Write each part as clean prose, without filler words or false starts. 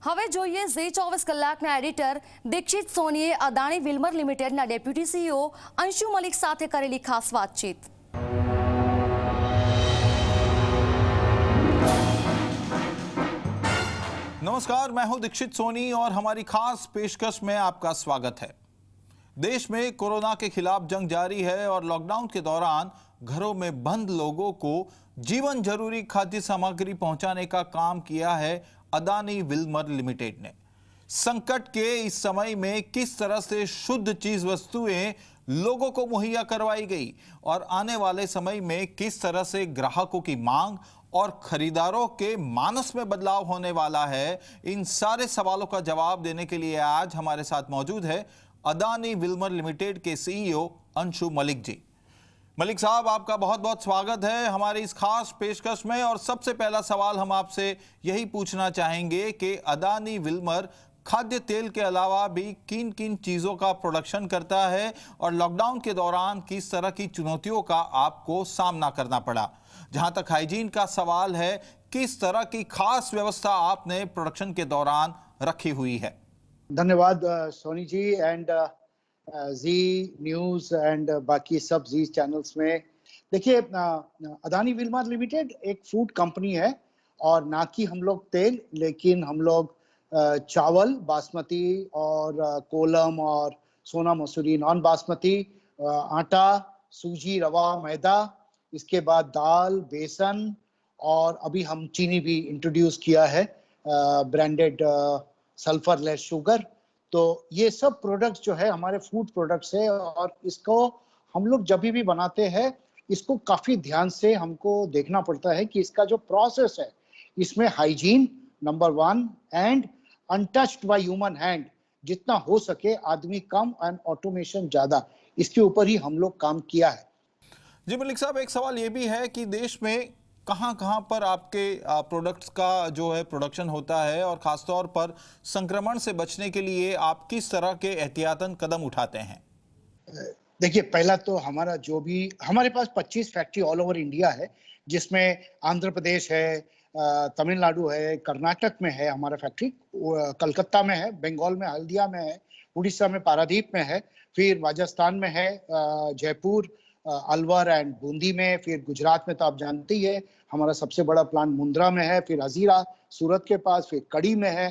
હવે જોઈએ ઝી 24 કલાકના એડિટર દીક્ષિત સોનીએ અદાણી વિલ્મર લિમિટેડના ડેપ્યુટી સીઈઓ અંશુ મલિક સાથે કરેલી ખાસ વાતચીત। नमस्कार, मैं हूं दीक्षित सोनी और हमारी खास पेशकश में आपका स्वागत है। देश में कोरोना के खिलाफ जंग जारी है और लॉकडाउन के दौरान घरों में बंद लोगों को जीवन जरूरी खाद्य सामग्री पहुंचाने का काम किया है अदानी विल्मर लिमिटेड ने। संकट के इस समय में किस तरह से शुद्ध चीज वस्तुएं लोगों को मुहैया करवाई गई और आने वाले समय में किस तरह से ग्राहकों की मांग और खरीदारों के मानस में बदलाव होने वाला है, इन सारे सवालों का जवाब देने के लिए आज हमारे साथ मौजूद है अदानी विल्मर लिमिटेड के सीईओ अंशु मलिक जी। मलिक साहब, आपका बहुत बहुत स्वागत है हमारी इस खास पेशकश में। और सबसे पहला सवाल हम आपसे यही पूछना चाहेंगे कि अदानी विल्मर खाद्य तेल के अलावा भी किन किन चीज़ों का प्रोडक्शन करता है और लॉकडाउन के दौरान किस तरह की चुनौतियों का आपको सामना करना पड़ा। जहां तक हाइजीन का सवाल है, किस तरह की खास व्यवस्था आपने प्रोडक्शन के दौरान रखी हुई है। धन्यवाद Soni ji and ji news and बाकी सब जी चैनल्स में। देखिए, अदानी विल्मर लिमिटेड एक फूड कंपनी है और ना कि हम लोग तेल, लेकिन हम लोग चावल बासमती और कोलम और सोना मसूरी नॉन बासमती, आटा, सूजी, रवा, मैदा, इसके बाद दाल, बेसन और अभी हम चीनी भी इंट्रोड्यूस किया है, ब्रांडेड सल्फर लेस शुगर। तो ये सब प्रोडक्ट्स जो है हमारे फूड प्रोडक्ट्स है और इसको हम लोग जब भी बनाते हैं इसको काफी ध्यान से हमको देखना पड़ता है कि इसका जो प्रोसेस है इसमें hygiene number 1 and untouched by human hand जितना हो सके आदमी कम एंड ऑटोमेशन ज्यादा, इसके ऊपर ही हम लोग काम किया है। जी मलिक साहब, एक सवाल ये भी है कि देश में कहां पर आपके प्रोडक्ट्स का जो है प्रोडक्शन होता है और खासतौर पर संक्रमण से बचने के लिए आप किस तरह के एहतियातन कदम उठाते हैं। देखिए, पहला तो हमारा जो भी हमारे पास 25 फैक्ट्री ऑल ओवर इंडिया है, जिसमें आंध्र प्रदेश है, तमिलनाडु है, कर्नाटक में है हमारा फैक्ट्री, कलकत्ता में है, बंगाल में हल्दिया में है, उड़ीसा में पारादीप में है, फिर राजस्थान में है, जयपुर, अलवर एंड बूंदी में, फिर गुजरात में तो आप जानते ही है हमारा सबसे बड़ा प्लांट मुंद्रा में है, फिर हजीरा सूरत के पास, फिर कड़ी में है।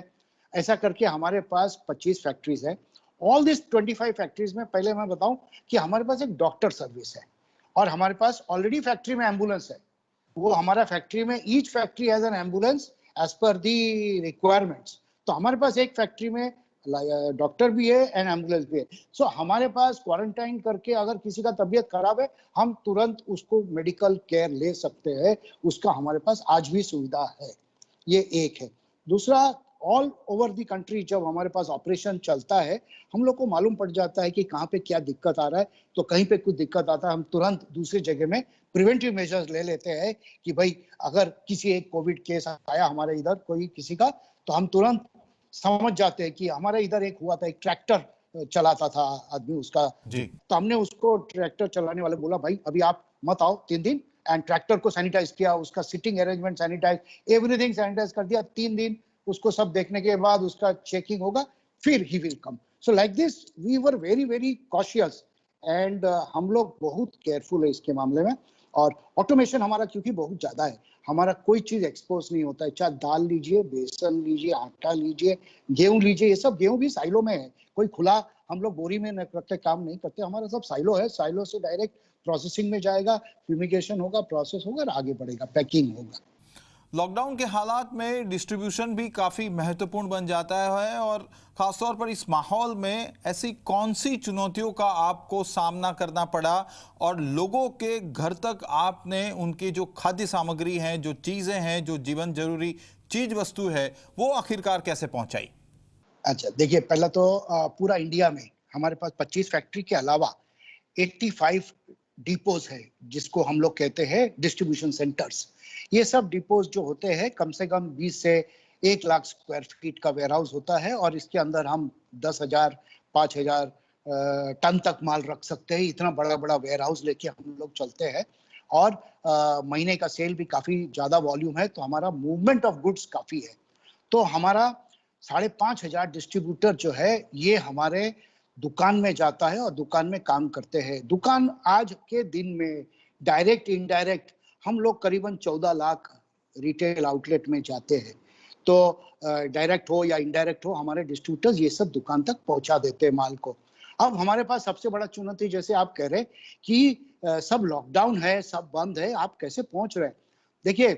ऐसा करके हमारे पास 25 फैक्ट्रीज है। ऑल दिस 25 फैक्ट्रीज में पहले मैं बताऊं कि हमारे पास एक डॉक्टर सर्विस है और हमारे पास ऑलरेडी फैक्ट्री में एम्बुलेंस है। वो हमारा फैक्ट्री में each factory has an ambulance as per the requirements. तो हमारे पास एक फैक्ट्री में डॉक्टर भी है एंड एम्बुलेंस भी है। सो हमारे पास क्वारंटाइन करके अगर किसी का तबीयत खराब है हम तुरंत उसको मेडिकल केयर ले सकते हैं, उसका हमारे पास आज भी सुविधा है। ये एक है। दूसरा, ऑल ओवर द कंट्री जब हमारे पास ऑपरेशन चलता है हम लोग को मालूम पड़ जाता है कि कहाँ पे क्या दिक्कत आ रहा है। तो कहीं पे कुछ दिक्कत आता है हम तुरंत दूसरी जगह में प्रिवेंटिव मेजर्स ले लेते हैं कि भाई अगर किसी एक कोविड केस आया हमारे इधर कोई किसी का, तो हम तुरंत समझ जाते हैं कि हमारे इधर एक हुआ था, एक ट्रैक्टर चलाता था आदमी उसका जी। तो हमने उसको ट्रैक्टर चलाने वाले बोला भाई अभी आप मत आओ 3 दिन, एंड ट्रैक्टर को सैनिटाइज किया, उसका sitting arrangement sanitise, everything sanitise कर दिया। 3 दिन उसको सब देखने के बाद उसका चेकिंग होगा, फिर he will come. So like this we were very very cautious and हम लोग बहुत केयरफुल है इसके मामले में। और ऑटोमेशन हमारा क्योंकि बहुत ज्यादा है, हमारा कोई चीज एक्सपोज नहीं होता है, चाहे दाल लीजिए, बेसन लीजिए, आटा लीजिए, गेहूं लीजिए, ये सब गेहूं भी साइलो में है, कोई खुला हम लोग बोरी में रख के काम नहीं करते, हमारा सब साइलो है। साइलो से डायरेक्ट प्रोसेसिंग में जाएगा, फ्यूमिगेशन होगा, प्रोसेस होगा और आगे बढ़ेगा, पैकिंग होगा। लॉकडाउन के हालात में डिस्ट्रीब्यूशन भी काफ़ी महत्वपूर्ण बन जाता है और ख़ासतौर पर इस माहौल में ऐसी कौन सी चुनौतियों का आपको सामना करना पड़ा और लोगों के घर तक आपने उनकी जो खाद्य सामग्री हैं, जो चीज़ें हैं, जो जीवन जरूरी चीज वस्तु है, वो आखिरकार कैसे पहुंचाई। अच्छा, देखिए, पहला तो पूरा इंडिया में हमारे पास 25 फैक्ट्री के अलावा 85 डिपोज है जिसको हम लोग कहते हैं डिस्ट्रीब्यूशन सेंटर्स। ये सब डिपोज जो होते हैं कम से कम 20 से 1 लाख स्क्वायर फीट का वेयरहाउस होता है और इसके अंदर हम 10,000 5,000 टन तक माल रख सकते हैं। इतना बड़ा बड़ा वेयरहाउस लेके हम लोग चलते हैं और महीने का सेल भी काफी ज्यादा वॉल्यूम है, तो हमारा मूवमेंट ऑफ गुड्स काफी है। तो हमारा 5,500 डिस्ट्रीब्यूटर जो है ये हमारे दुकान में जाता है और दुकान में काम करते हैं। दुकान आज के दिन में डायरेक्ट इनडायरेक्ट हम लोग करीबन 14 लाख रिटेल आउटलेट में जाते हैं। तो डायरेक्ट हो या इनडायरेक्ट हो हमारे डिस्ट्रीब्यूटर्स ये सब दुकान तक पहुंचा देते हैं माल को। अब हमारे पास सबसे बड़ा चुनौती जैसे आप कह रहे कि सब लॉकडाउन है, सब बंद है, आप कैसे पहुंच रहे हैं? देखिए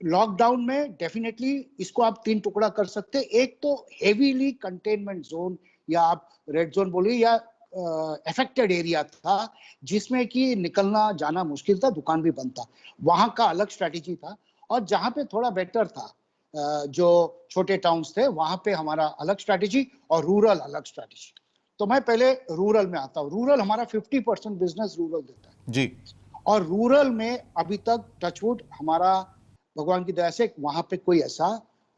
लॉकडाउन में डेफिनेटली इसको आप 3 टुकड़ा कर सकते हैं। एक तो हेवीली कंटेनमेंट जोन या आप रेड जोन बोलिए या अफेक्टेड एरिया था जिसमें कि निकलना जाना मुश्किल था, दुकान भी बंद था, वहां का अलग स्ट्रैटेजी था। और जहां पे थोड़ा बेटर था जो छोटे टाउन्स थे वहां पे हमारा अलग स्ट्रैटेजी और रूरल अलग स्ट्रैटेजी। तो मैं पहले रूरल में आता हूँ। रूरल हमारा 50% बिजनेस रूरल देता है जी। और रूरल में अभी तक टचवुड हमारा भगवान की दया से वहां पे कोई ऐसा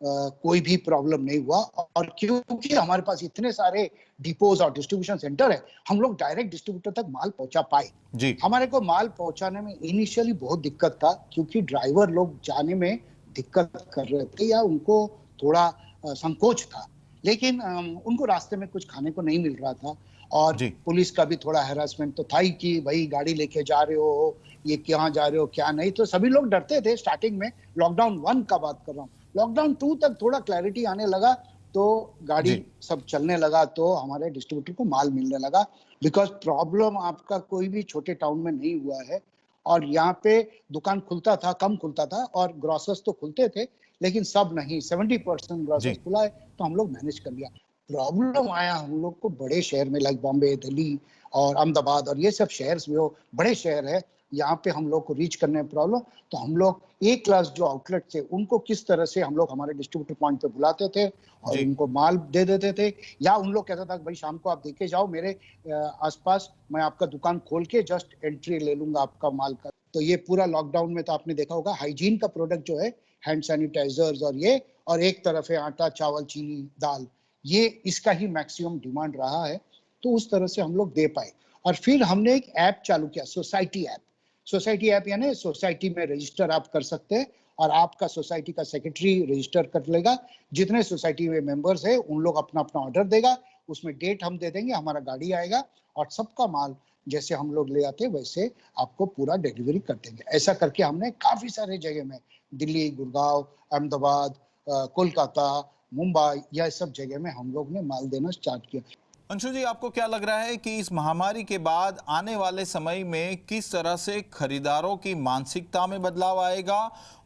कोई भी प्रॉब्लम नहीं हुआ। और क्योंकि हमारे पास इतने सारे डिपोज और डिस्ट्रीब्यूशन सेंटर है हम लोग डायरेक्ट डिस्ट्रीब्यूटर तक माल पहुंचा पाए। जी। हमारे को माल पहुंचाने में इनिशियली बहुत दिक्कत था क्योंकि ड्राइवर लोग जाने में दिक्कत कर रहे थे या उनको थोड़ा संकोच था, लेकिन उनको रास्ते में कुछ खाने को नहीं मिल रहा था और जी। पुलिस का भी थोड़ा हैरासमेंट तो था ही कि भाई गाड़ी लेके जा रहे हो, ये कहाँ जा रहे हो क्या नहीं, तो सभी लोग डरते थे स्टार्टिंग में। लॉकडाउन 1 का बात कर रहा हूँ। लॉकडाउन 2 तक थोड़ा क्लैरिटी आने लगा तो गाड़ी जी। सब चलने लगा तो हमारे डिस्ट्रीब्यूटर को माल मिलने लगा। बिकॉज प्रॉब्लम आपका कोई भी छोटे टाउन में नहीं हुआ है और यहाँ पे दुकान खुलता था, कम खुलता था और ग्रोसर्स तो खुलते थे लेकिन सब नहीं, 70% ग्रोसर्स जी। खुला है तो हम लोग मैनेज कर लिया। प्रॉब्लम आया हम लोग को बड़े शहर में लाइक बॉम्बे, दिल्ली और अहमदाबाद और ये सब शहर जो बड़े शहर है यहाँ पे हम लोग को रीच करने में प्रॉब्लम। तो हम लोग ए क्लास जो आउटलेट थे उनको किस तरह से हम लोग हमारे डिस्ट्रीब्यूटर पॉइंट पे बुलाते थे और जी। उनको माल दे देते थे या उन लोग कहता था भाई शाम को आप देखे जाओ मेरे आसपास, मैं आपका दुकान खोल के जस्ट एंट्री ले लूंगा आपका माल का। तो ये पूरा लॉकडाउन में तो आपने देखा होगा हाइजीन का प्रोडक्ट जो है हैंड सैनिटाइजर्स और ये, और एक तरफ है आटा चावल चीनी दाल, ये इसका ही मैक्सिमम डिमांड रहा है तो उस तरह से हम लोग दे पाए। और फिर हमने एक ऐप चालू किया, सोसाइटी ऐप। सोसाइटी ऐप यानी सोसाइटी में रजिस्टर आप कर सकते हैं और आपका सोसाइटी का सेक्रेटरी रजिस्टर कर लेगा। जितने सोसाइटी में मेंबर्स है उन लोग अपना अपना ऑर्डर देगा, उसमें डेट हम दे देंगे, हमारा गाड़ी आएगा और सबका माल जैसे हम लोग ले आते वैसे आपको पूरा डिलीवरी कर देंगे। ऐसा करके हमने काफी सारे जगह में दिल्ली, गुड़गांव, अहमदाबाद, कोलकाता, मुंबई, यह सब जगह में हम लोग ने माल देना स्टार्ट किया। अंशु जी, आपको क्या लग रहा है कि इस महामारी के बाद आने वाले समय में किस तरह से खरीदारों की मानसिकता में बदलाव आएगा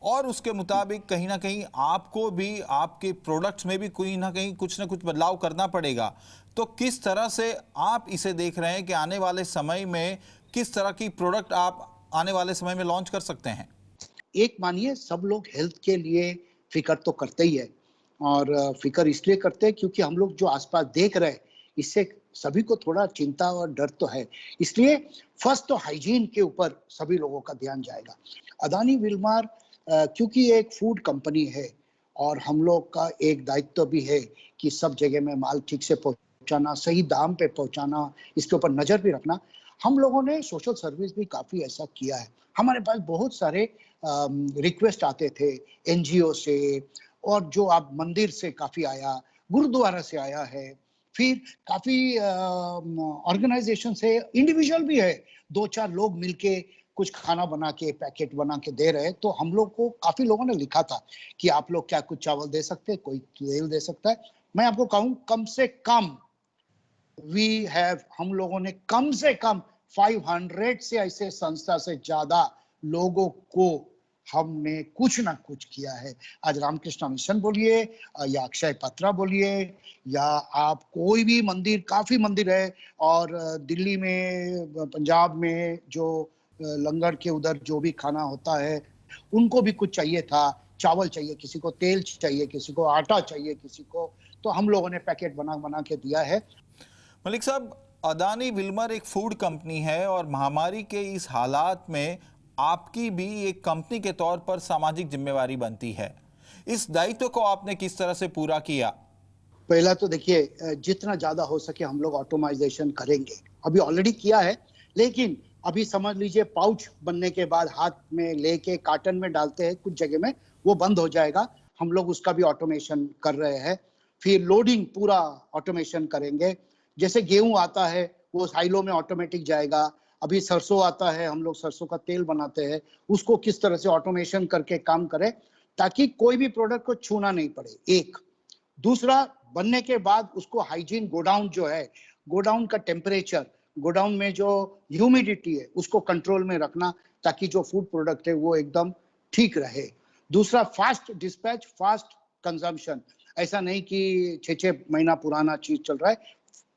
और उसके मुताबिक कहीं ना कहीं आपको भी आपके प्रोडक्ट्स में भी कोई ना कहीं कुछ ना कुछ बदलाव करना पड़ेगा? तो किस तरह से आप इसे देख रहे हैं कि आने वाले समय में किस तरह की प्रोडक्ट आप आने वाले समय में लॉन्च कर सकते हैं? एक मानिए सब लोग हेल्थ के लिए फिक्र तो करते ही है और फिक्र इसलिए करते हैं क्योंकि हम लोग जो आसपास देख रहे हैं इससे सभी को थोड़ा चिंता और डर तो है। इसलिए फर्स्ट तो हाइजीन के ऊपर सभी लोगों का ध्यान जाएगा। अदानी विल्मार क्योंकि एक फूड कंपनी है और हम लोग का एक दायित्व भी है कि सब जगह में माल ठीक से पहुंचाना, सही दाम पे पहुंचाना, इसके ऊपर नजर भी रखना। हम लोगों ने सोशल सर्विस भी काफी ऐसा किया है। हमारे पास बहुत सारे रिक्वेस्ट आते थे एनजीओ से और जो आप मंदिर से काफी आया, गुरुद्वारा से आया है, फिर काफी ऑर्गेनाइजेशन से, इंडिविजुअल भी है, 2-4 लोग मिलके कुछ खाना बना के पैकेट बना के दे रहे। तो हम लोग को काफी लोगों ने लिखा था कि आप लोग क्या कुछ चावल दे सकते हैं, कोई तेल दे सकता है। मैं आपको कहूं कम से कम हम लोगों ने कम से कम 500 से ऐसे संस्था से ज्यादा लोगों को हमने कुछ ना कुछ किया है। आज रामकृष्ण मिशन बोलिए या अक्षय पत्रा बोलिए या आप कोई भी मंदिर, काफी मंदिर है और दिल्ली में, पंजाब में जो लंगर के उधर जो भी खाना होता है उनको भी कुछ चाहिए था, चावल चाहिए, किसी को तेल चाहिए, किसी को आटा चाहिए, किसी को, तो हम लोगों ने पैकेट बना बना के दिया है। मलिक साहब, अदानी विल्मर एक फूड कंपनी है और महामारी के इस हालात में आपकी भी एक कंपनी के तौर पर सामाजिक जिम्मेवारी बनती है। इस दायित्व को आपने किस तरह से पूरा किया? पहला तो देखिए जितना ज्यादा हो सके हम लोग ऑटोमाइजेशन करेंगे, अभी ऑलरेडी किया है, लेकिन अभी समझ लीजिए पाउच बनने के बाद हाथ में लेके कार्टन में डालते हैं कुछ जगह में, वो बंद हो जाएगा। हम लोग उसका भी ऑटोमेशन कर रहे हैं। फिर लोडिंग पूरा ऑटोमेशन करेंगे। जैसे गेहूं आता है वो साइलो में ऑटोमेटिक जाएगा। अभी सरसों आता है, हम लोग सरसों का तेल बनाते हैं, उसको किस तरह से ऑटोमेशन करके काम करें ताकि कोई भी प्रोडक्ट को छूना नहीं पड़े। एक दूसरा, बनने के बाद उसको हाइजीन, गोडाउन जो है, गोडाउन का टेम्परेचर, गोडाउन में जो ह्यूमिडिटी है उसको कंट्रोल में रखना ताकि जो फूड प्रोडक्ट है वो एकदम ठीक रहे। दूसरा, फास्ट डिस्पैच, फास्ट कंजम्पशन। ऐसा नहीं कि 6-6 महीना पुराना चीज चल रहा है,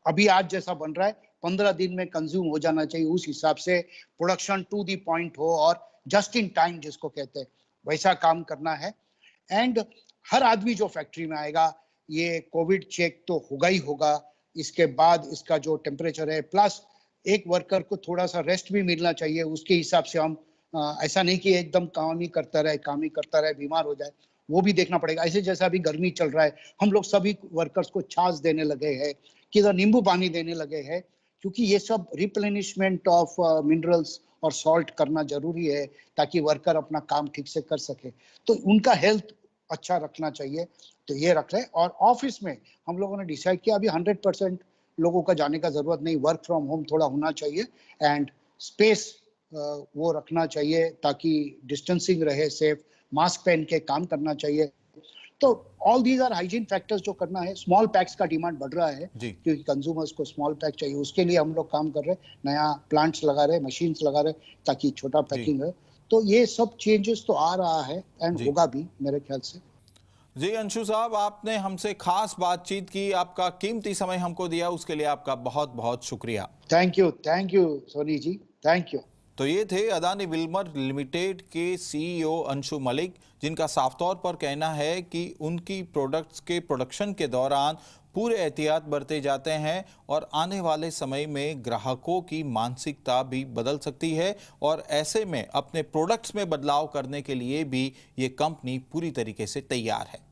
अभी आज जैसा बन रहा है 15 दिन में कंज्यूम हो जाना चाहिए। उस हिसाब से प्रोडक्शन टू द पॉइंट हो और जस्ट इन टाइम जिसको कहते हैं वैसा काम करना है। एंड हर आदमी जो फैक्ट्री में आएगा ये कोविड चेक तो होगा ही होगा। इसके बाद इसका जो टेम्परेचर है, प्लस एक वर्कर को थोड़ा सा रेस्ट भी मिलना चाहिए। उसके हिसाब से हम ऐसा नहीं कि एकदम काम ही करता रहे, बीमार हो जाए, वो भी देखना पड़ेगा। ऐसे जैसा अभी गर्मी चल रहा है, हम लोग सभी वर्कर्स को छाछ देने लगे हैं, किधर नींबू पानी देने लगे हैं, क्योंकि ये सब रिप्लेनिशमेंट ऑफ मिनरल्स और सॉल्ट करना जरूरी है ताकि वर्कर अपना काम ठीक से कर सके। तो उनका हेल्थ अच्छा रखना चाहिए, तो ये रख रहे हैं। और ऑफिस में हम लोगों ने डिसाइड किया अभी 100% लोगों का जाने का जरूरत नहीं, वर्क फ्रॉम होम थोड़ा होना चाहिए एंड स्पेस वो रखना चाहिए ताकि डिस्टेंसिंग रहे, सेफ, मास्क पहन के काम करना चाहिए। तो all these are hygiene factors जो करना है। स्मॉल पैक्स का डिमांड बढ़ रहा है क्योंकि कंज्यूमर्स को स्मॉल पैक चाहिए, उसके लिए हम लोग काम कर रहे हैं, नया प्लांट्स लगा रहे हैं, मशीन्स लगा रहे हैं ताकि छोटा पैकिंग है। तो ये सब चेंजेस तो आ रहा है एंड होगा भी मेरे ख्याल से। जी अंशु साहब, आपने हमसे खास बातचीत की, आपका कीमती समय हमको दिया, उसके लिए आपका बहुत बहुत शुक्रिया। Thank you Soni ji, thank you. तो ये थे अदानी विल्मर लिमिटेड के सीईओ अंशु मलिक, जिनका साफ तौर पर कहना है कि उनकी प्रोडक्ट्स के प्रोडक्शन के दौरान पूरे एहतियात बरते जाते हैं और आने वाले समय में ग्राहकों की मानसिकता भी बदल सकती है और ऐसे में अपने प्रोडक्ट्स में बदलाव करने के लिए भी ये कंपनी पूरी तरीके से तैयार है।